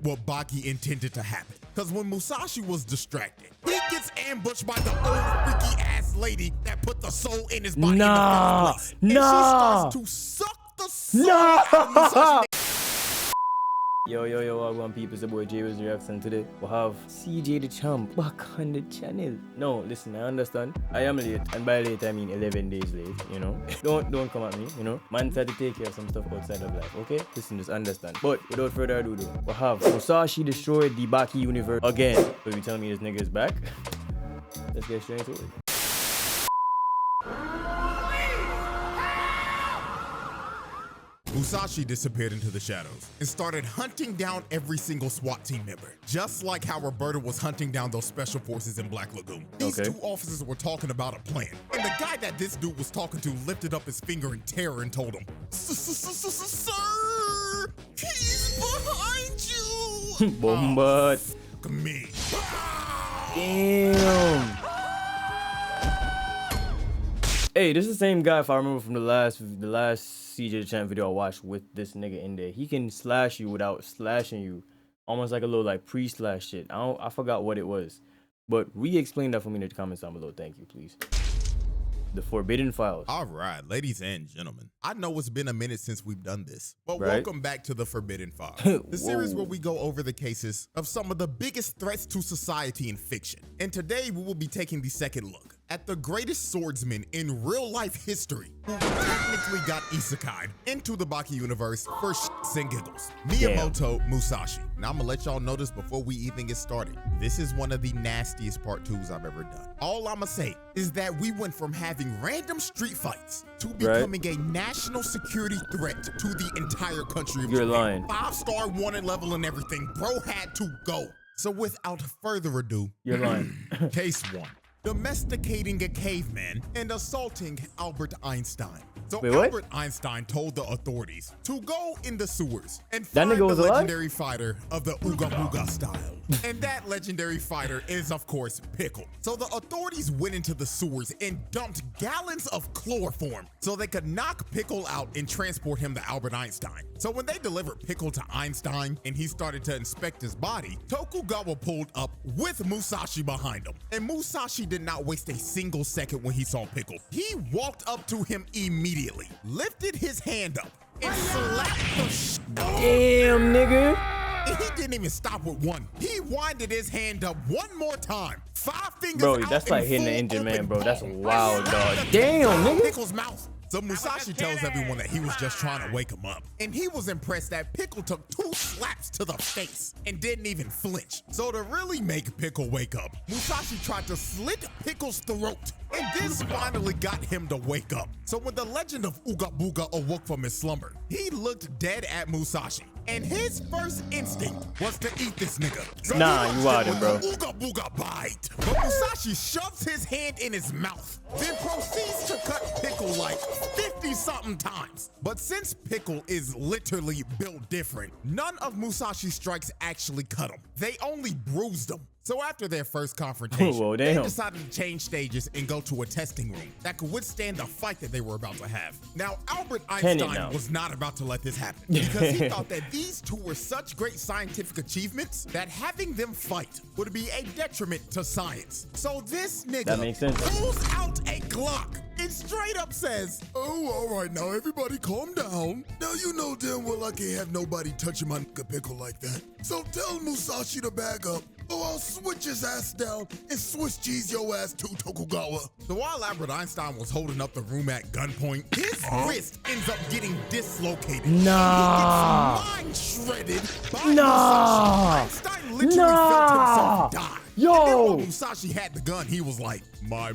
what Baki intended to happen. Because when Musashi was distracted, he gets ambushed by the old freaky ass lady that put the soul in his body in the first place. And she starts to suck the soul out of Musashi. Yo, wagwan people, it's the boy Jwiz reaction today. We have CJ the Champ back on the channel. No, listen, I understand. I am late, and by late I mean 11 days late, you know. Don't come at me, you know. Man tried to take care of some stuff outside of life, okay? Listen, just understand. But without further ado though, we have Musashi destroyed the Baki universe again. So you tell me this nigga is back? Let's get straight into it. Musashi disappeared into the shadows and started hunting down every single SWAT team member, just like how Roberta was hunting down those special forces in Black Lagoon. These two officers were talking about a plan, and the guy that this dude was talking to lifted up his finger in terror and told him, "Sir, he's behind you." Bomba. Fuck me. Damn. Hey, this is the same guy, if I remember from the last CJ the Champ video I watched with this nigga in there. He can slash you without slashing you. Almost like a little like pre-slash shit. I forgot what it was. But re-explain that for me in the comments down below. Thank you, please. The Forbidden Files. All right, ladies and gentlemen. I know it's been a minute since we've done this, but welcome back to the Forbidden Files, the series where we go over the cases of some of the biggest threats to society in fiction. And today we will be taking the second look at the greatest swordsman in real life history who technically got isekai'd into the Baki universe for shits and giggles. Miyamoto Musashi. Now I'm gonna let y'all know this before we even get started. This is one of the nastiest part 2s I've ever done. All I'ma say is that we went from having random street fights to becoming a national security threat to the entire country of You're Japan. lying. 5-star wanted level and everything. Bro had to go. So without further ado, You're lying. Case 1. Domesticating a caveman and assaulting Albert Einstein. So Wait, what? Albert Einstein told the authorities to go in the sewers and That find nigga the was alive? legendary fighter of the Ooga Booga style. And that legendary fighter is, of course, Pickle. So the authorities went into the sewers and dumped gallons of chloroform so they could knock Pickle out and transport him to Albert Einstein. So when they delivered Pickle to Einstein and he started to inspect his body, Tokugawa pulled up with Musashi behind him. And Musashi did not waste a single second when he saw Pickle. He walked up to him immediately, lifted his hand up, and slapped the shit out of him. Damn, nigga. And he didn't even stop with one. He winded his hand up one more time. 5 fingers Bro, out that's in like hitting the full engine, man, open bro. That's palm. wild, dog. The Damn, nigga. Pickle's mouth. So Musashi tells everyone that he was just trying to wake him up. And he was impressed that Pickle took 2 slaps to the face and didn't even flinch. So to really make Pickle wake up, Musashi tried to slit Pickle's throat. And this finally got him to wake up. So when the legend of Ooga Booga awoke from his slumber, he looked dead at Musashi. And his first instinct was to eat this nigga. So Nah, he you watched wildin', it bro. with the Ooga Booga bite. But Musashi shoves his hand in his mouth, then proceeds to cut Pickle like 50-something times. But since Pickle is literally built different, none of Musashi's strikes actually cut him. They only bruised him. So after their first confrontation, Whoa, they damn. decided to change stages and go to a testing room that could withstand the fight that they were about to have. Now, Albert Einstein was not about to let this happen because he thought that these two were such great scientific achievements that having them fight would be a detriment to science. So this nigga That makes sense. pulls out a Glock and straight up says, "Oh, all right, now everybody calm down. Now you know damn well I can't have nobody touching my nigga Pickle like that. So tell Musashi to back up, or I'll switch his ass down and Swiss cheese your ass to Tokugawa." So while Albert Einstein was holding up the room at gunpoint, his wrist ends up getting dislocated. Nah. He gets mind shredded by Nah. Musashi. Einstein literally felt himself die. Yo. And then when Musashi had the gun, he was like, my.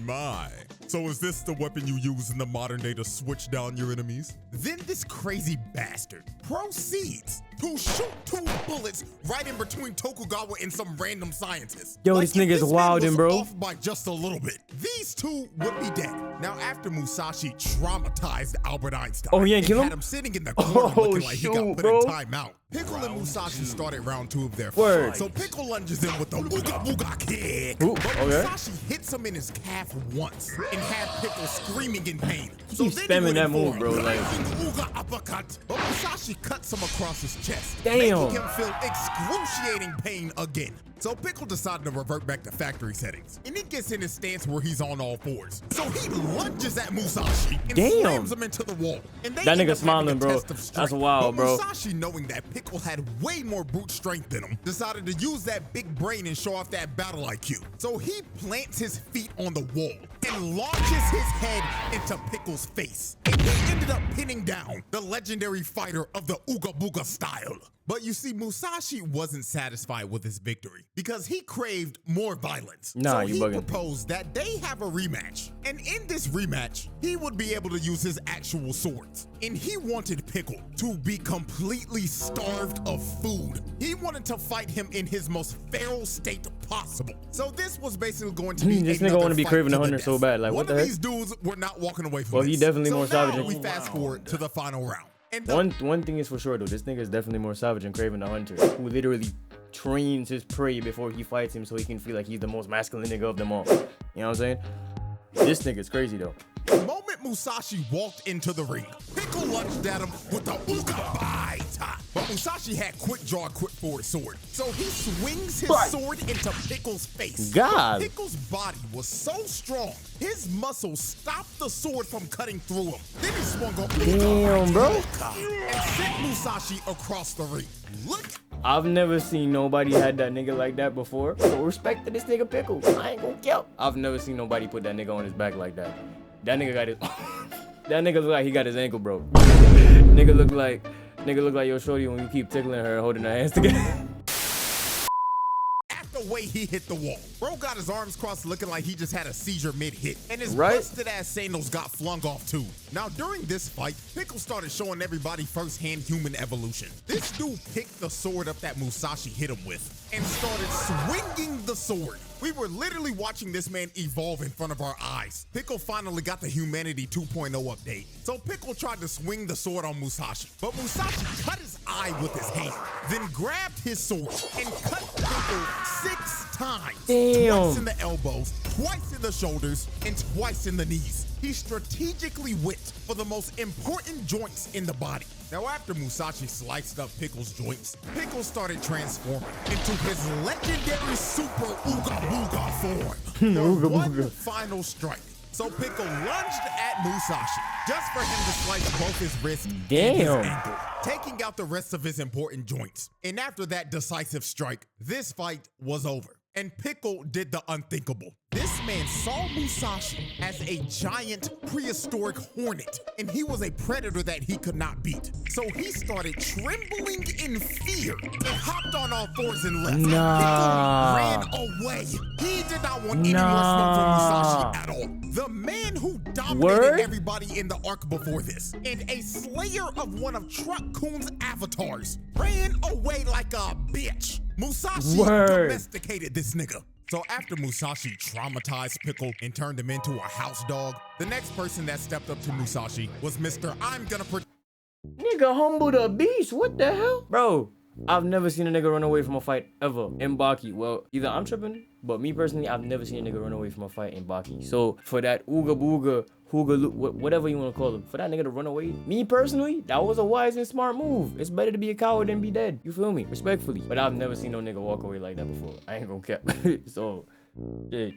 So is this the weapon you use in the modern day to switch down your enemies? Then this crazy bastard proceeds to shoot 2 bullets right in between Tokugawa and some random scientist. Yo, Like this if nigga's man wildin', was bro. off by just a little bit, these 2 would be dead. Now after Musashi traumatized Albert Einstein, Oh, he ain't and kill him? had him sitting in the corner Oh, looking like he got shoot, put bro. in timeout. Pickle and Musashi started round 2 of their Word. fight. So Pickle lunges in with the Ooga Booga kick. Ooh, But okay. Musashi hits him in his calf once and had Pickle screaming in pain. He So keeps then spamming he that went in move, for bro. a Like, blazing Uga uppercut, but Musashi cuts him across his chest, damn, making him feel excruciating pain again. So Pickle decided to revert back to factory settings, and he gets in his stance where he's on all fours. So he lunges at Musashi and slams him into the wall. And that nigga smiling, bro. That's wild, bro. Musashi, knowing that Pickle had way more brute strength than him, decided to use that big brain and show off that battle IQ. So he plants his feet on the wall and launches his head into Pickle's face. And he ended up pinning down the legendary fighter of the Ooga Booga style. But you see, Musashi wasn't satisfied with his victory because he craved more violence. Nah, so you he bugging. proposed that they have a rematch. And in this rematch, he would be able to use his actual swords. And he wanted Pickle to be completely starved of food. He wanted to fight him in his most feral state possible. So this was basically going to be this nigga want to be craving the hunter so bad. Like, what the heck? One of these dudes were not walking away from Well, this. he definitely so more now savage. we fast forward to the final round. And One thing is for sure though, this nigga is definitely more savage than Craven the Hunter, who literally trains his prey before he fights him so he can feel like he's the most masculine nigga of them all. You know what I'm saying? This nigga's crazy though. The moment Musashi walked into the ring, Pickle lunged at him with the Ooga Bite. But Musashi had quick draw, quick forward sword. So he swings his sword into Pickle's face. God. Pickle's body was so strong, his muscles stopped the sword from cutting through him. Then he swung a Damn, bro. and sent Musashi across the ring. Look. I've never seen nobody had that nigga like that before. So respect to this nigga Pickle. I ain't gonna kill. I've never seen nobody put that nigga on his back like that. That nigga got his that nigga look like he got his ankle broke. Nigga look like your shorty when you keep tickling her and holding her hands together. The way he hit the wall. Bro got his arms crossed looking like he just had a seizure mid-hit, and his busted ass sandals got flung off too. Now during this fight, Pickle started showing everybody firsthand human evolution. This dude picked the sword up that Musashi hit him with and started swinging the sword. We were literally watching this man evolve in front of our eyes. Pickle finally got the Humanity 2.0 update. So Pickle tried to swing the sword on Musashi, but Musashi cut his eye with his hand, then grabbed his sword and cut Pickle 6 times. Damn. Twice in the elbows, twice in the shoulders, and twice in the knees. He strategically went for the most important joints in the body. Now after Musashi sliced up Pickle's joints, Pickle started transforming into his legendary Super Ooga Booga form. For one final strike. So Pickle lunged at Musashi just for him to slice both his wrists and his ankle, taking out the rest of his important joints. And after that decisive strike, this fight was over. And Pickle did the unthinkable. This man saw Musashi as a giant prehistoric hornet, and he was a predator that he could not beat. So he started trembling in fear and hopped on all fours and left. Pickle ran away. He did not want any more smoke from Musashi at all. The man who dominated everybody in the arc before this, and a slayer of one of Truck Coon's avatars, ran away like a bitch. Musashi domesticated this nigga. So after Musashi traumatized Pickle and turned him into a house dog, the next person that stepped up to Musashi was Mr. I'm gonna Nigga humble the beast. What the hell? Bro, I've never seen a nigga run away from a fight ever in Baki. Well, either I'm tripping, but me personally, I've never seen a nigga run away from a fight in Baki. So for that Ooga Booga, Hooga, whatever you want to call him, for that nigga to run away, me personally, that was a wise and smart move. It's better to be a coward than be dead. You feel me? Respectfully. But I've never seen no nigga walk away like that before. I ain't gonna cap. So, yeah.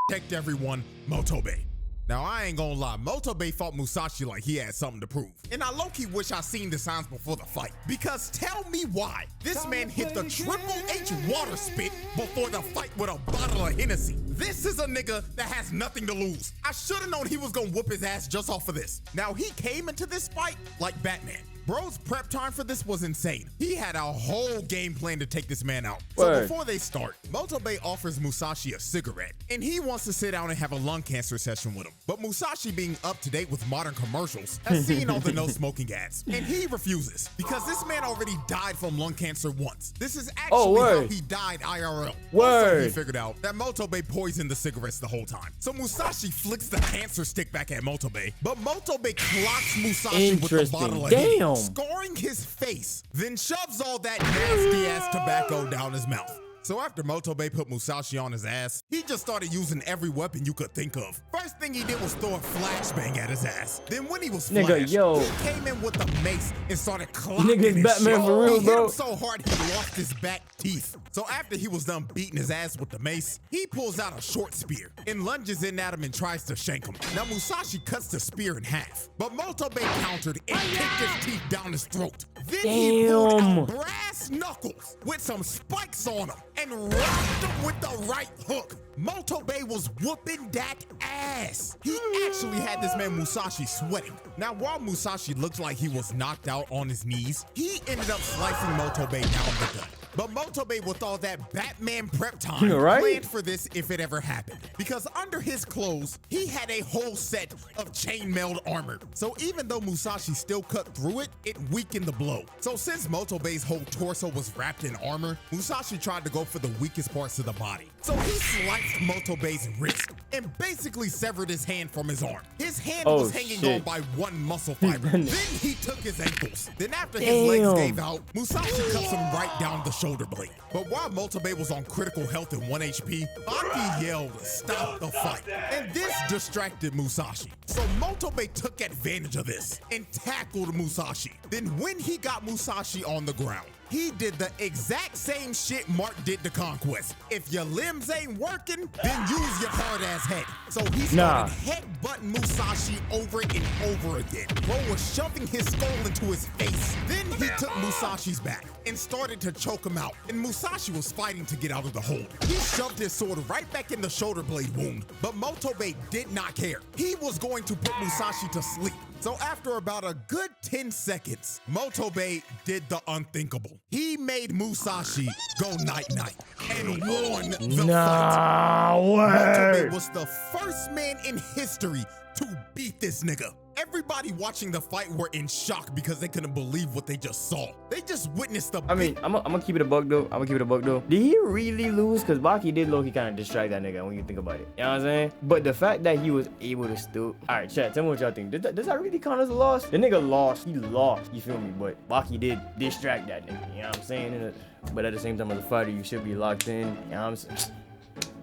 Protect everyone, Motobe. Now, I ain't gonna lie, Motobe fought Musashi like he had something to prove. And I low-key wish I seen the signs before the fight. Because tell me why this man hit the Triple H water spit before the fight with a bottle of Hennessy. This is a nigga that has nothing to lose. I should've known he was gonna whoop his ass just off of this. Now, he came into this fight like Batman. Bro's prep time for this was insane. He had a whole game plan to take this man out. So before they start, Motobe offers Musashi a cigarette, and he wants to sit down and have a lung cancer session with him. But Musashi, being up to date with modern commercials, has seen all the no smoking ads, and he refuses because this man already died from lung cancer once. This is actually how he died IRL. Also, he figured out that Motobe poisoned the cigarettes the whole time. So Musashi flicks the cancer stick back at Motobe, but Motobe clocks Musashi with the bottle of scoring his face, then shoves all that nasty ass tobacco down his mouth. So after Motobe put Musashi on his ass, he just started using every weapon you could think of. First thing he did was throw a flashbang at his ass. Then when he was flashed, he came in with a mace and started clocking his Batman for real, he bro. hit him so hard he lost his back teeth. So after he was done beating his ass with the mace, he pulls out a short spear and lunges in at him and tries to shank him. Now Musashi cuts the spear in half, but Motobe countered and kicked his teeth down his throat. Then he pulled out brass knuckles with some spikes on them and rocked him with the right hook. Motobe was whooping that ass. He actually had this man Musashi sweating. Now, while Musashi looked like he was knocked out on his knees, he ended up slicing Motobe down the gut. But Motobe, with all that Batman prep time, planned for this if it ever happened. Because under his clothes, he had a whole set of chainmail armor. So even though Musashi still cut through it, it weakened the blow. So since Motobe's whole torso was wrapped in armor, Musashi tried to go for the weakest parts of the body. So he sliced Motobe's wrist and basically severed his hand from his arm. His hand was hanging on by one muscle fiber. Then he took his ankles. Then after his legs gave out, Musashi cuts him right down the shoulder blade. But while Motobe was on critical health and 1 HP, Baki yelled, "Stop the fight." And this distracted Musashi. So Motobe took advantage of this and tackled Musashi. Then when he got Musashi on the ground, he did the exact same shit Mark did to Conquest. If your limbs ain't working, then use your hard ass head. So he started headbutting Musashi over and over again. Bro was shoving his skull into his face. Then he took Musashi's back and started to choke him out. And Musashi was fighting to get out of the hold. He shoved his sword right back in the shoulder blade wound, but Motobe did not care. He was going to put Musashi to sleep. So after about a good 10 seconds, Motobe did the unthinkable. He made Musashi go night-night and won the fight. Motobe was the first man in history to beat this nigga. Everybody watching the fight were in shock because they couldn't believe what they just saw. They just witnessed the— I mean, I'm gonna keep it a buck though. Did he really lose? Because Baki did low-key kind of distract that nigga when you think about it. You know what I'm saying? But the fact that he was able to still— Alright, chat, tell me what y'all think. Does that really count as a loss? The nigga lost. He lost. You feel me? But Baki did distract that nigga. You know what I'm saying? But at the same time, as a fighter, you should be locked in. You know what I'm saying?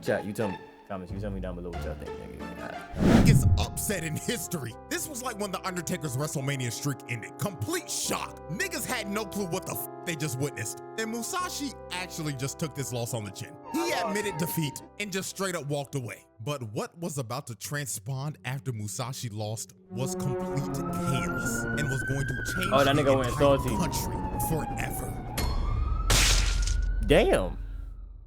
Chat, you tell me. Comments, you tell me down below what y'all think, nigga. Biggest upset in history. This was like when the Undertaker's WrestleMania streak ended. Complete shock. Niggas had no clue what the f they just witnessed. And Musashi actually just took this loss on the chin. He admitted defeat and just straight up walked away. But what was about to transpire after Musashi lost was complete chaos and was going to change that nigga the went entire salty. country forever. Damn.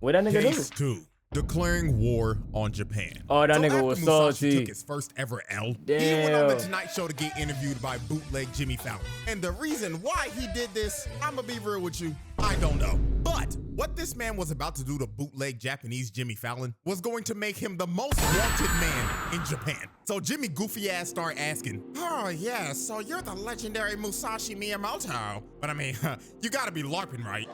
What that nigga Case do? 2. Declaring war on Japan. Oh, that nigga was Musashi salty. took his first ever L. Damn. He went on the Tonight Show to get interviewed by bootleg Jimmy Fallon. And the reason why he did this, I'ma be real with you, I don't know. But what this man was about to do to bootleg Japanese Jimmy Fallon was going to make him the most wanted man in Japan. So Jimmy goofy ass started asking, "Oh yeah, so you're the legendary Musashi Miyamoto. But I mean, you gotta be LARPing, right?"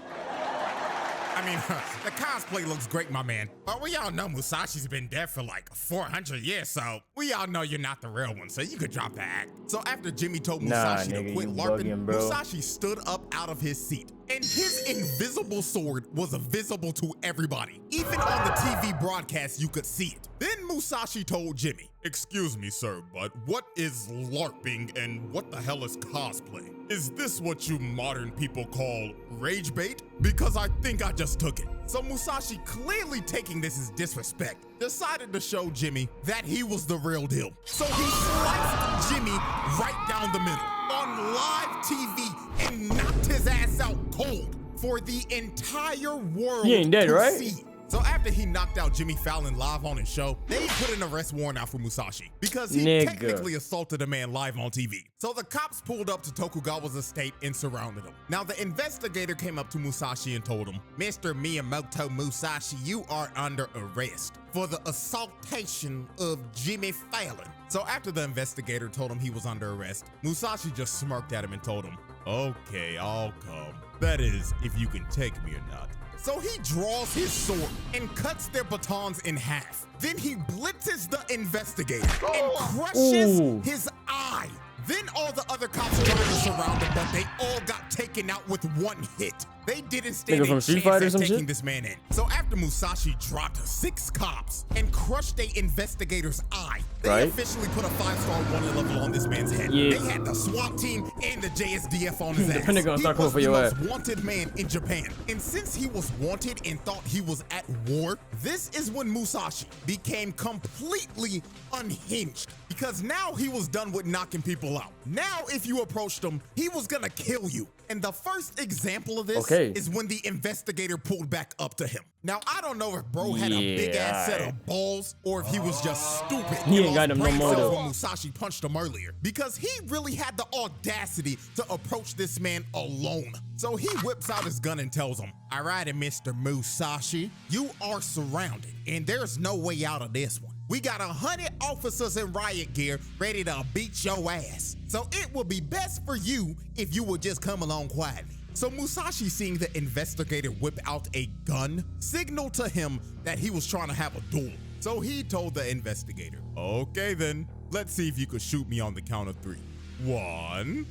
I mean, the cosplay looks great, my man. But we all know Musashi's been dead for like 400 years, so we all know you're not the real one, so you could drop the act. So after Jimmy told Musashi to quit LARPing, Musashi stood up out of his seat. And his invisible sword was visible to everybody. Even on the TV broadcast, you could see it. Then Musashi told Jimmy, "Excuse me, sir, but what is LARPing and what the hell is cosplay? Is this what you modern people call rage bait? Because I think I just took it." So Musashi, clearly taking this as disrespect, decided to show Jimmy that he was the real deal. So he sliced Jimmy right down the middle on live TV and knocked his ass out cold for the entire world He ain't dead, to right? see. So after he knocked out Jimmy Fallon live on his show, they put an arrest warrant out for Musashi because he technically assaulted a man live on TV. So the cops pulled up to Tokugawa's estate and surrounded him. Now the investigator came up to Musashi and told him, "Mr. Miyamoto Musashi, you are under arrest for the assaultation of Jimmy Fallon." So after the investigator told him he was under arrest, Musashi just smirked at him and told him, "Okay, I'll come. That is, if you can take me or not." So he draws his sword and cuts their batons in half. Then he blitzes the investigator and crushes his eye. Then all the other cops tried to surround him, but they all got taken out with one hit. They didn't stand a chance at taking this man in. So after Musashi dropped 6 cops and crushed a investigator's eye, they officially put a 5-star warning level on this man's head. They had the SWAT team and the JSDF on his ass. He was the most wanted man in Japan. And since he was wanted and thought he was at war, this is when Musashi became completely unhinged, because now he was done with knocking people out. Now if you approached him, he was gonna kill you. And the first example of this is when the investigator pulled back up to him. Now, I don't know if bro had a big ass set of balls or if he was just stupid. He ain't got him no more though. When Musashi punched him earlier, because he really had the audacity to approach this man alone. So he whips out his gun and tells him, "All right, Mr. Musashi, you are surrounded and there's no way out of this one. We got 100 officers in riot gear ready to beat your ass. So it would be best for you if you would just come along quietly." So Musashi, seeing the investigator whip out a gun, signaled to him that he was trying to have a duel. So he told the investigator, "Okay then, let's see if you could shoot me on the count of 3. 1,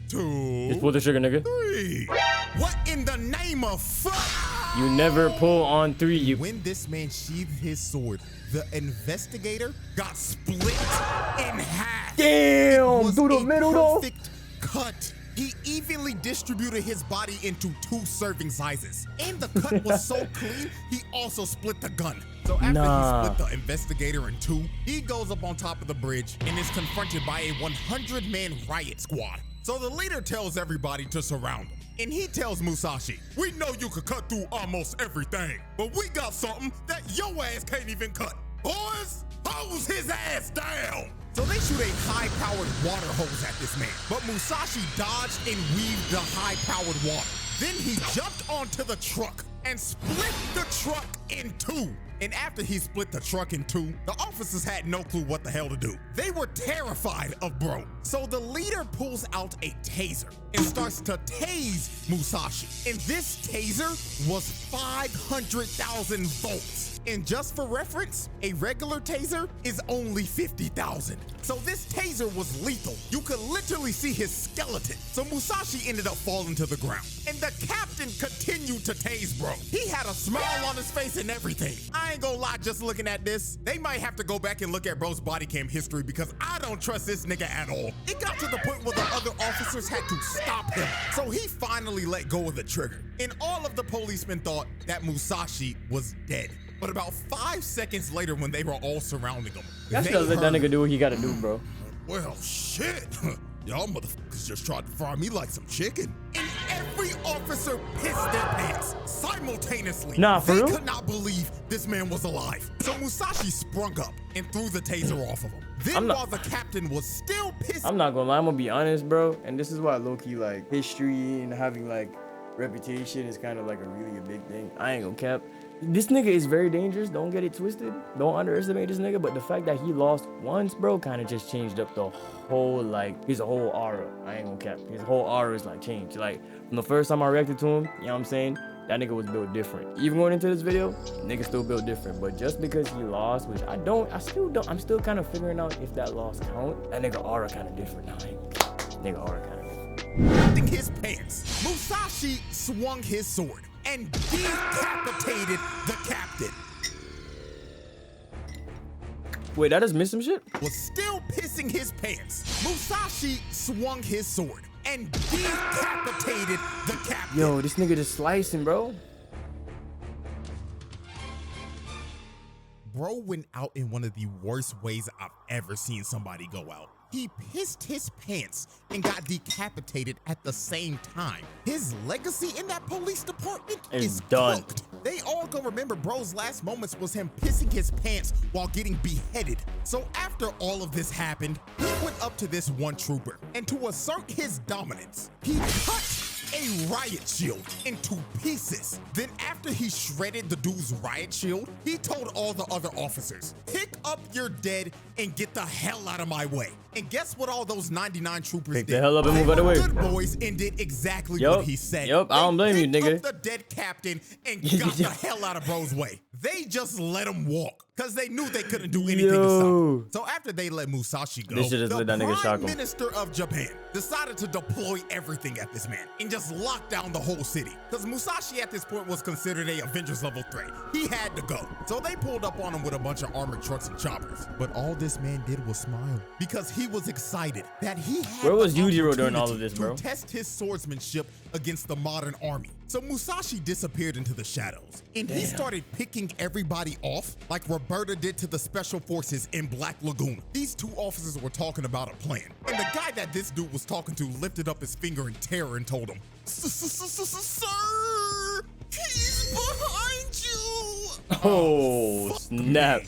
2, just pull the trigger, nigga. 3. What in the name of fuck? You never pull on 3. When this man sheathed his sword, the investigator got split in half. Damn, through the middle though. Perfect cut. He evenly distributed his body into 2 serving sizes. And the cut was so clean, he also split the gun. So after he split the investigator in 2, he goes up on top of the bridge and is confronted by a 100-man riot squad. So the leader tells everybody to surround him. And he tells Musashi, "We know you could cut through almost everything, but we got something that your ass can't even cut. Boys, hose his ass down." So they shoot a high-powered water hose at this man, but Musashi dodged and weaved the high-powered water. Then he jumped onto the truck and split the truck in 2. And after he split the truck in 2, the officers had no clue what the hell to do. They were terrified of bro. So the leader pulls out a taser and starts to tase Musashi. And this taser was 500,000 volts. And just for reference, a regular taser is only 50,000. So this taser was lethal. You could literally see his skeleton. So Musashi ended up falling to the ground. And the captain continued to tase bro. He had a smile on his face and everything. I ain't gonna lie, just looking at this, they might have to go back and look at bro's body cam history, because I don't trust this nigga at all. It got to the point where the other officers had to stop him. So he finally let go of the trigger. And all of the policemen thought that Musashi was dead. But about 5 seconds later, when they were all surrounding him, that's because that nigga do what he gotta do, bro. Well, shit. Y'all motherfuckers just tried to fry me like some chicken. And every officer pissed their pants simultaneously. Nah, for real? They could not believe this man was alive. So Musashi sprung up and threw the taser off of him. Then while the captain was still pissed. I'm not gonna lie, I'm gonna be honest, bro. And this is why low-key, like, history and having, like, reputation is kind of like a really big thing. I ain't gonna cap. This nigga is very dangerous. Don't get it twisted. Don't underestimate this nigga. But the fact that he lost once, bro, kind of just changed up the whole, like, his whole aura. I ain't gonna cap. His whole aura is, like, changed. Like, from the first time I reacted to him, you know what I'm saying? That nigga was built different. Even going into this video, nigga still built different. But just because he lost, which I'm still kind of figuring out if that loss count. That nigga aura kind of different now. I ain't gonna cap. Nigga aura kind of different. His pants, Musashi swung his sword and decapitated the captain. Wait, that just missed some shit? Was still pissing his pants. Musashi swung his sword and decapitated the captain. Yo, this nigga just slicing, bro. Bro went out in one of the worst ways I've ever seen somebody go out. He pissed his pants and got decapitated at the same time. His legacy in that police department is done. cooked. They all gonna remember bro's last moments was him pissing his pants while getting beheaded. So after all of this happened, he went up to this one trooper, and to assert his dominance, he cut a riot shield into pieces. Then after he shredded the dude's riot shield, he told all the other officers, "Pick up your dead and get the hell out of my way." And guess what all those 99 troopers Pick did? the hell up and move out of the way. Good boys and did exactly what he said. Yep, I don't blame you, They nigga. took the dead captain and got the hell out of bro's way. They just let him walk because they knew they couldn't do anything to stop him. So after they let Musashi go, the Prime Minister of Japan decided to deploy everything at this man and just lock down the whole city. Because Musashi at this point was considered a Avengers level threat. He had to go. So they pulled up on him with a bunch of armored trucks and choppers. But all this man did was smile because he was excited that he had Where was Yujiro during all of this, bro? to test his swordsmanship against the modern army. So Musashi disappeared into the shadows and he started picking everybody off like Roberta did to the special forces in Black Lagoon. These two officers were talking about a plan. And the guy that this dude was talking to lifted up his finger in terror and told him, "Sir, he's behind you." Oh, snap.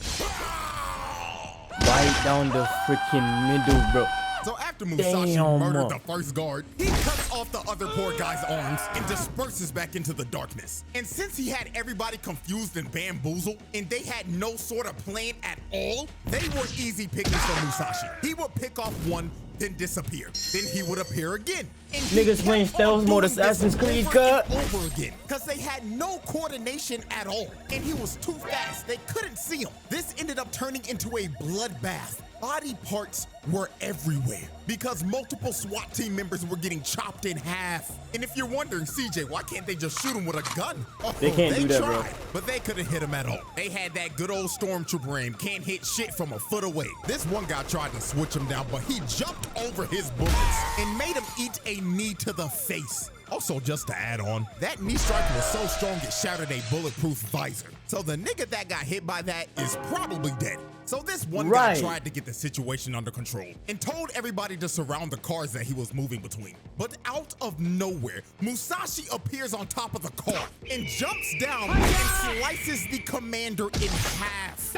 Right down the freaking middle, bro. So after Musashi murdered the first guard, he cuts off the other poor guy's arms and disperses back into the darkness. And since he had everybody confused and bamboozled, and they had no sort of plan at all, they were easy pickings for Musashi. He would pick off one, then disappear. Then he would appear again. And niggas playing stealth mode Assassin's Creed cut over again, because they had no coordination at all. And he was too fast, they couldn't see him. This ended up turning into a bloodbath. Body parts were everywhere because multiple SWAT team members were getting chopped in half. And if you're wondering, CJ, why can't they just shoot him with a gun? Oh, they can't do that, bro. But they couldn't hit him at all. They had that good old stormtrooper aim, can't hit shit from a foot away. This one guy tried to switch him down, but he jumped over his bullets and made him eat a knee to the face. Also, just to add on, that knee strike was so strong it shattered a bulletproof visor. So the nigga that got hit by that is probably dead. So this one guy tried to get the situation under control and told everybody to surround the cars that he was moving between. But out of nowhere, Musashi appears on top of the car and jumps down and slices the commander in half.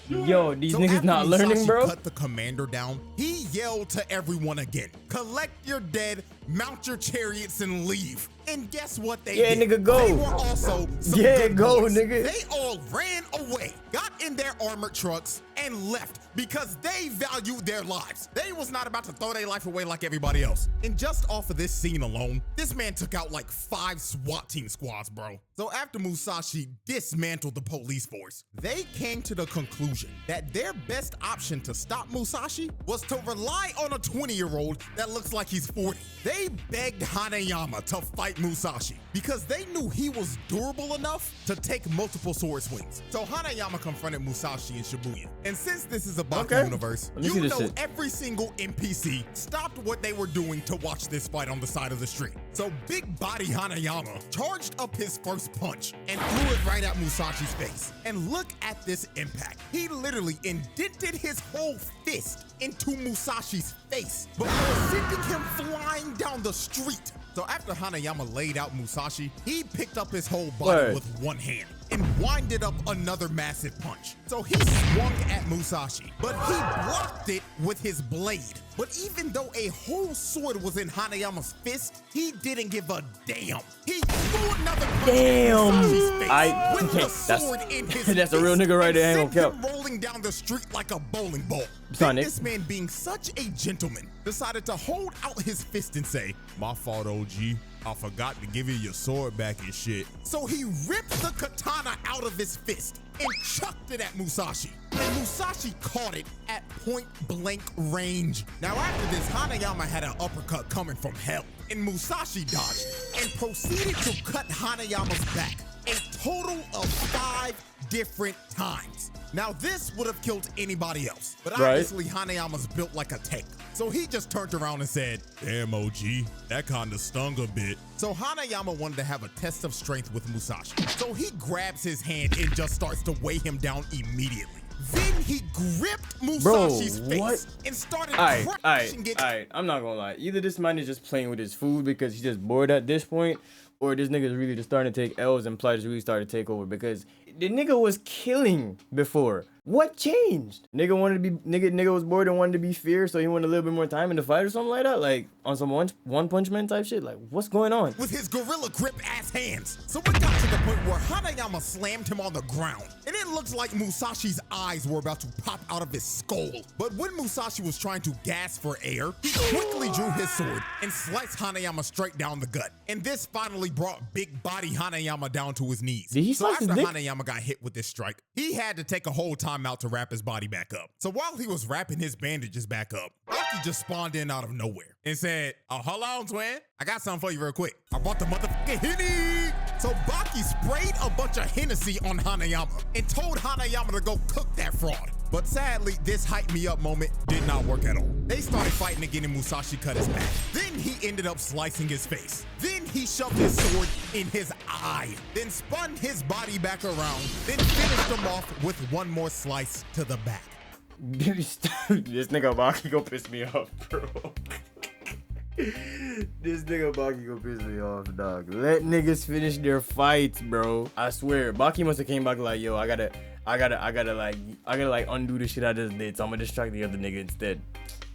Yo, these niggas not learning, bro. Cut the commander down. He yelled to everyone again, "Collect your dead, mount your chariots, and leave." And guess what they did? Nigga, go. They were also nigga. They all ran away, got in their armored trucks, and left because they valued their lives. They was not about to throw their life away like everybody else. And just off of this scene alone, this man took out like 5 SWAT team squads, bro. So after Musashi dismantled the police force, they came to the conclusion that their best option to stop Musashi was to rely on a 20-year-old that looks like he's 40. They begged Hanayama to fight Musashi because they knew he was durable enough to take multiple sword swings. So Hanayama confronted Musashi in Shibuya. And since this is a Baki universe, you know every single NPC stopped what they were doing to watch this fight on the side of the street. So big body Hanayama charged up his first punch and threw it right at Musashi's face. And look at this impact. He literally indented his whole fist into Musashi's face before sending him flying down the street. So after Hanayama laid out Musashi, he picked up his whole body with one hand and winded up another massive punch. So he swung at Musashi, but he blocked it with his blade. But even though a whole sword was in Hanayama's fist, he didn't give a damn. He threw another punch at Musashi's face with the sword in his fist. That's a real nigga right there, ain't gonna count. Rolling down the street like a bowling ball. Then this man, being such a gentleman, decided to hold out his fist and say, "My fault, OG. I forgot to give you your sword back and shit." So he ripped the katana out of his fist and chucked it at Musashi. And Musashi caught it at point blank range. Now after this, Hanayama had an uppercut coming from hell, and Musashi dodged and proceeded to cut Hanayama's back a total of 5 different times. Now this would have killed anybody else, but obviously Hanayama's built like a tank. So he just turned around and said, "Damn, OG, that kinda stung a bit." So Hanayama wanted to have a test of strength with Musashi. So he grabs his hand and just starts to weigh him down immediately. Then he gripped Musashi's face and started crushing it. Alright, I'm not gonna lie. Either this man is just playing with his food because he's just bored at this point, or this nigga's really just starting to take L's and Pledge really started to take over, because the nigga was killing before. What changed? Nigga wanted to be nigga was bored and wanted to be fierce, so he wanted a little bit more time in the fight or something like that, like on some one punch man type shit. Like, what's going on? With his gorilla grip ass hands. So it got to the point where Hanayama slammed him on the ground, and it looks like Musashi's eyes were about to pop out of his skull. But when Musashi was trying to gasp for air, he quickly drew his sword and sliced Hanayama straight down the gut. And this finally brought big body Hanayama down to his knees. Did he So slice after his dick? Hanayama got hit with this strike, he had to take a whole time out to wrap his body back up. So while he was wrapping his bandages back up, Baki just spawned in out of nowhere and said, "Oh, hold on, twin. I got something for you real quick. I brought the motherfucking Henny." So Baki sprayed a bunch of Hennessy on Hanayama and told Hanayama to go cook that fraud. But sadly, this hype me up moment did not work at all. They started fighting again and Musashi cut his back. Then he ended up slicing his face. Then he shoved his sword in his eye. Then spun his body back around. Then finished him off with one more slice to the back. This nigga Baki gon' piss me off, bro. This nigga Baki gon' piss me off, dog. Let niggas finish their fights, bro. I swear, Baki must have came back like, yo, I gotta undo the shit I just did, so I'm gonna distract the other nigga instead.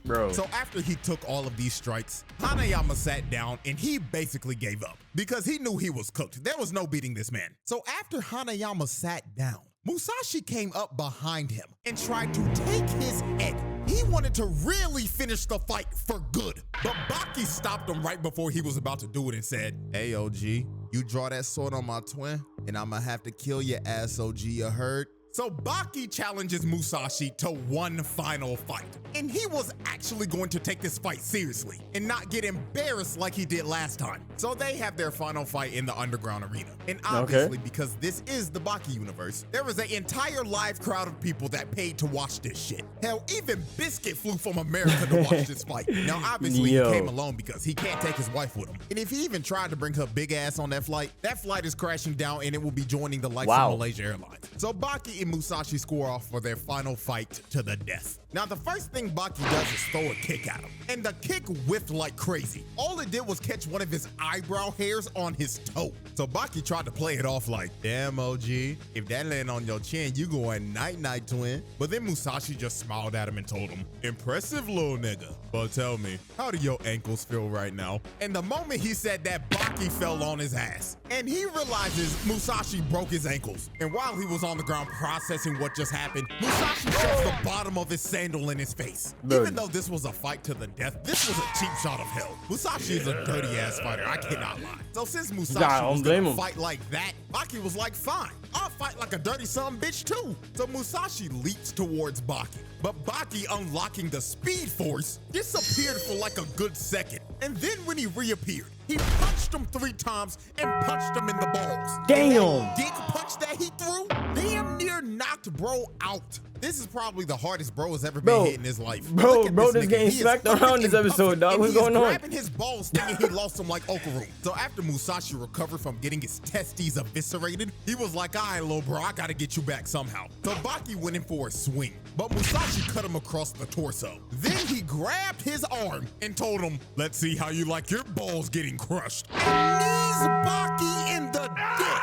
Bro. So after he took all of these strikes, Hanayama sat down and he basically gave up because he knew he was cooked. There was no beating this man. So after Hanayama sat down, Musashi came up behind him and tried to take his head. He wanted to really finish the fight for good. But Baki stopped him right before he was about to do it and said, "Hey, OG, you draw that sword on my twin and I'ma have to kill your ass, OG, you heard?" So Baki challenges Musashi to one final fight. And he was actually going to take this fight seriously and not get embarrassed like he did last time. So they have their final fight in the underground arena. And obviously, because this is the Baki universe, there was an entire live crowd of people that paid to watch this shit. Hell, even Biscuit flew from America to watch this fight. Now, obviously, he came alone because he can't take his wife with him. And if he even tried to bring her big ass on that flight is crashing down and it will be joining the likes of Malaysia Airlines. So Baki and Musashi score off for their final fight to the death. Now, the first thing Baki does is throw a kick at him, and the kick whiffed like crazy. All it did was catch one of his eyebrow hairs on his toe. So Baki tried to play it off like, "Damn, OG, if that land on your chin, you going night-night, twin." But then Musashi just smiled at him and told him, "Impressive, little nigga. But tell me, how do your ankles feel right now?" And the moment he said that, Baki fell on his ass, and he realizes Musashi broke his ankles. And while he was on the ground processing what just happened, Musashi shoves the bottom of his sandal in his face. Even though this was a fight to the death, this was a cheap shot of hell. Musashi is a dirty ass fighter, I cannot lie. So since Musashi was gonna fight like that, Baki was like, "Fine, I'll fight like a dirty son bitch too." So Musashi leaps towards Baki, but Baki, unlocking the speed force, disappeared for like a good second. And then when he reappeared, he punched him 3 times and punched him in the balls. Damn! And that dick punch that he threw damn near knocked bro out. This is probably the hardest bro has ever been hit in his life. Bro just getting smacked around this episode, dog. What's going on? Grabbing his balls, thinking he lost him like Okaru. So after Musashi recovered from getting his testes eviscerated, he was like, "All right, little bro, I gotta get you back somehow." So Baki went in for a swing, but Musashi cut him across the torso. Then he grabbed his arm and told him, "Let's see how you like your balls getting crushed." And knees Baki in the dick.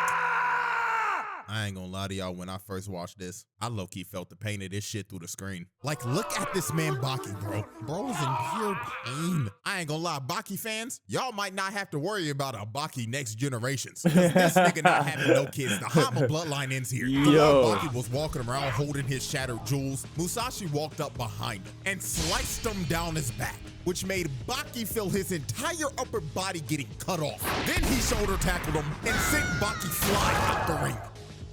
I ain't gonna lie to y'all, when I first watched this, I low-key felt the pain of this shit through the screen. Like, look at this man Baki, bro. Bro is in pure pain. I ain't gonna lie, Baki fans, y'all might not have to worry about a Baki next generations. This nigga not having no kids. The Hama bloodline ends here. While Baki was walking around holding his shattered jewels, Musashi walked up behind him and sliced him down his back, which made Baki feel his entire upper body getting cut off. Then he shoulder tackled him and sent Baki flying out the ring.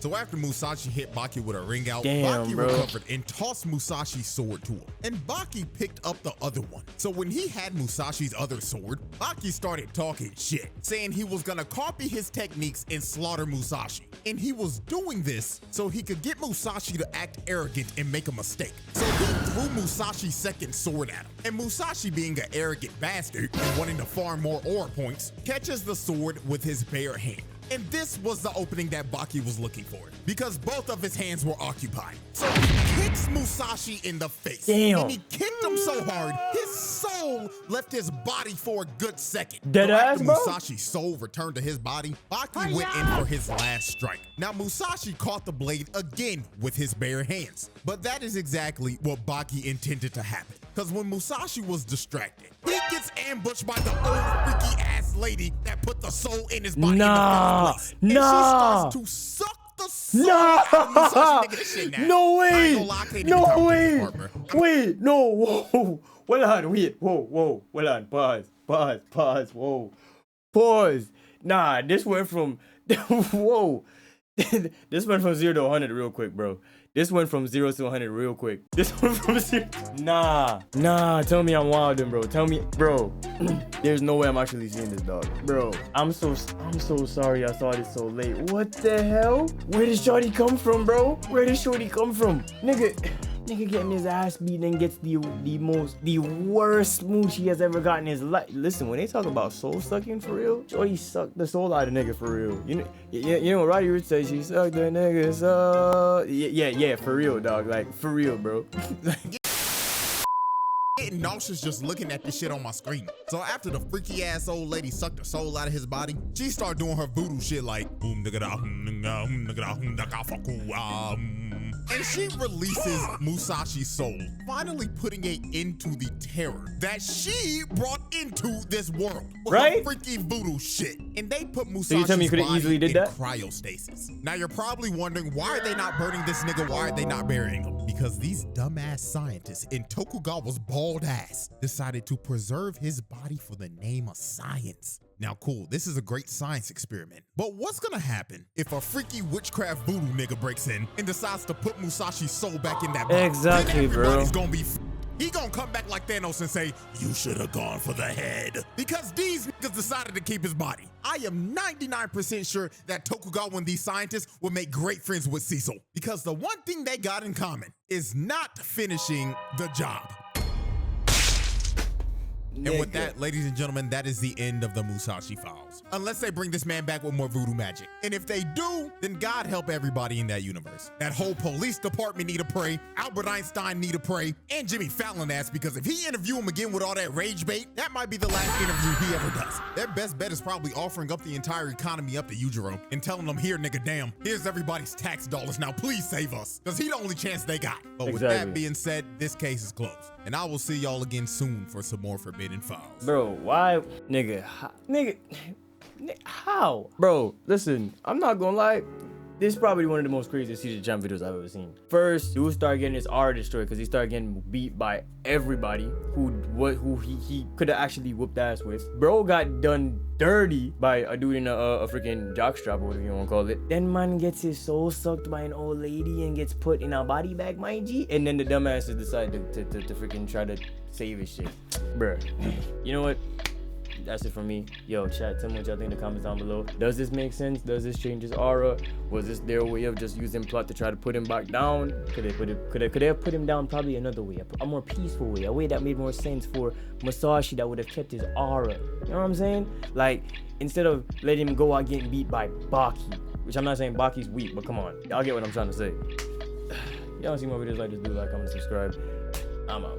So after Musashi hit Baki with a ring out, Baki recovered and tossed Musashi's sword to him. And Baki picked up the other one. So when he had Musashi's other sword, Baki started talking shit, saying he was gonna copy his techniques and slaughter Musashi. And he was doing this so he could get Musashi to act arrogant and make a mistake. So he threw Musashi's second sword at him. And Musashi, being an arrogant bastard and wanting to farm more aura points, catches the sword with his bare hand. And this was the opening that Baki was looking for, because both of his hands were occupied. So he kicks Musashi in the face. And he kicked him so hard, his soul left his body for a good second. After Musashi's soul returned to his body, Baki went in for his last strike. Now Musashi caught the blade again with his bare hands. But that is exactly what Baki intended to happen. Because when Musashi was distracted, he gets ambushed by the old freaky ass lady that put the soul in his body in the first place. And she starts to suck the so Musashi, nigga, this shit now. No way. I ain't gonna lie, I can't No even way. comment this part, bro. Wait, no, whoa. Hold on, wait, whoa. Hold on, pause, whoa. Pause. Nah, this went from, whoa. This went from 0 to 100 real quick, bro. This went from 0 to 100 real quick. This went from 0. Nah, tell me I'm wildin', bro. Tell me, bro. There's no way I'm actually seeing this, dog. Bro, I'm so sorry I saw this so late. What the hell? Where did Shorty come from, bro? Where did Shorty come from? Nigga getting his ass beaten and gets the worst smooch he has ever gotten in his life. Listen, when they talk about soul sucking for real, Shorty sucked the soul out of nigga for real. You know what Roddy Ricch says? She sucked the nigga so. Yeah, for real, dog. Like, for real, bro. Getting nauseous just looking at this shit on my screen. So after the freaky ass old lady sucked the soul out of his body, she started doing her voodoo shit like and she releases Musashi's soul, finally putting it into the terror that she brought into this world with her freaky voodoo shit. And they put Musashi's body in cryostasis. Now you're probably wondering, why are they not burning this nigga? Why are they not burying him? Because these dumbass scientists in Tokugawa's bald ass decided to preserve his body for the name of science. Now cool, this is a great science experiment. But what's gonna happen if a freaky witchcraft voodoo nigga breaks in and decides to put Musashi's soul back in that body? Exactly, then everybody's bro. Gonna be he gonna come back like Thanos and say, you should have gone for the head. Because these niggas decided to keep his body. I am 99% sure that Tokugawa and these scientists will make great friends with Cecil. Because the one thing they got in common is not finishing the job. And with that, ladies and gentlemen, that is the end of the Musashi files. Unless they bring this man back with more voodoo magic. And if they do, then God help everybody in that universe. That whole police department need to pray, Albert Einstein need to pray, and Jimmy Fallon ass, because if he interview him again with all that rage bait, that might be the last interview he ever does. Their best bet is probably offering up the entire economy up to Yujiro and telling them, here nigga, damn, here's everybody's tax dollars, now please save us. Because he the only chance they got. But with that being said, this case is closed. And I will see y'all again soon for some more Forbidden Files. Bro, why? Nigga, how? Bro, listen, I'm not gonna lie. This is probably one of the most craziest CJ Champ videos I've ever seen. First, dude started getting his aura destroyed because he started getting beat by everybody who he could have actually whooped ass with. Bro got done dirty by a dude in a freaking jockstrap or whatever you want to call it. Then man gets his soul sucked by an old lady and gets put in a body bag, mind you. And then the dumbasses decide to freaking try to save his shit. Bruh, you know what? That's it from me. Yo, chat, tell me what y'all think in the comments down below. Does this make sense? Does this change his aura? Was this their way of just using plot to try to put him back down? Could they have put him down probably another way, a more peaceful way, a way that made more sense for Musashi, that would have kept his aura? You know what I'm saying? Like, instead of letting him go out getting beat by Baki, which I'm not saying Baki's weak, but come on, y'all get what I'm trying to say. Y'all see more videos like this, do like, comment, subscribe. I'm out.